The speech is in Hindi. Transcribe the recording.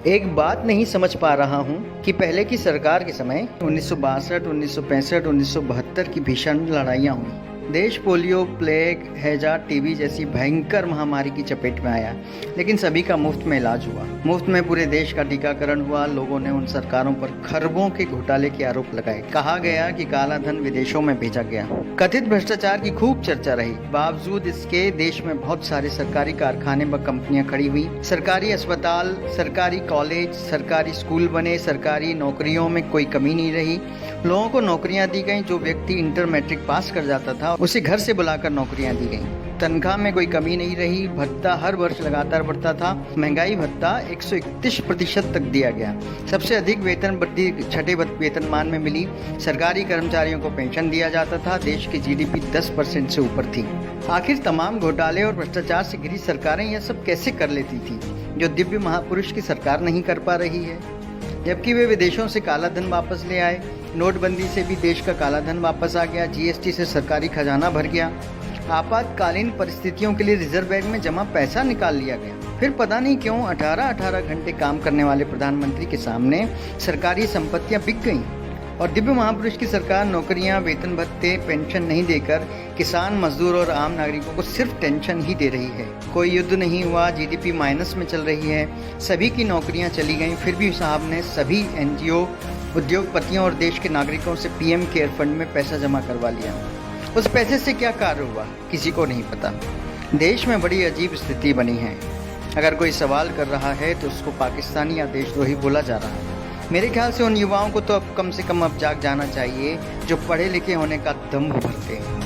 एक बात नहीं समझ पा रहा हूँ कि पहले की सरकार के समय 1962, 1965, 1972 की भीषण लड़ाइयाँ हुई। देश पोलियो, प्लेग, हैजा, टीबी जैसी भयंकर महामारी की चपेट में आया, लेकिन सभी का मुफ्त में इलाज हुआ। मुफ्त में पूरे देश का टीकाकरण हुआ। लोगों ने उन सरकारों पर खरबों के घोटाले के आरोप लगाए। कहा गया कि काला धन विदेशों में भेजा गया। कथित भ्रष्टाचार की खूब चर्चा रही। बावजूद इसके देश में बहुत सारे सरकारी कारखाने व कंपनियां खड़ी हुई। सरकारी अस्पताल, सरकारी कॉलेज, सरकारी स्कूल बने। सरकारी नौकरियों में कोई कमी नहीं रही। लोगों को नौकरियां दी गई। जो व्यक्ति इंटर मैट्रिक पास कर जाता था उसे घर से बुलाकर नौकरियां दी गई। तनख्वाह में कोई कमी नहीं रही। भत्ता हर वर्ष लगातार बढ़ता था। महंगाई भत्ता 131% तक दिया गया। सबसे अधिक वेतन वृद्धि छठे वेतनमान में मिली। सरकारी कर्मचारियों को पेंशन दिया जाता था। देश की जीडीपी 10% से ऊपर थी। आखिर तमाम घोटाले और भ्रष्टाचार से घिरी सरकारें यह सब कैसे कर लेती थी, जो दिव्य महापुरुष की सरकार नहीं कर पा रही है? जबकि वे विदेशों से काला धन वापस ले आए। नोटबंदी से भी देश का काला धन वापस आ गया। जीएसटी से सरकारी खजाना भर गया। आपातकालीन परिस्थितियों के लिए रिजर्व बैंक में जमा पैसा निकाल लिया गया। फिर पता नहीं क्यों 18-18 घंटे काम करने वाले प्रधानमंत्री के सामने सरकारी संपत्तियां बिक गईं और दिव्य महापुरुष की सरकार नौकरियां, वेतन भत्ते, पेंशन नहीं देकर किसान, मजदूर और आम नागरिकों को सिर्फ टेंशन ही दे रही है। कोई युद्ध नहीं हुआ, जीडीपी माइनस में चल रही है, सभी की नौकरियां चली गईं, फिर भी साहब ने सभी एनजीओ, उद्योगपतियों और देश के नागरिकों से पीएम केयर फंड में पैसा जमा करवा लिया। उस पैसे से क्या कार्य हुआ, किसी को नहीं पता। देश में बड़ी अजीब स्थिति बनी है। अगर कोई सवाल कर रहा है तो उसको पाकिस्तानी या देशद्रोही बोला जा रहा है। मेरे ख्याल से उन युवाओं को तो अब कम से कम अब जाग जाना चाहिए जो पढ़े लिखे होने का दम्भ भरते हैं।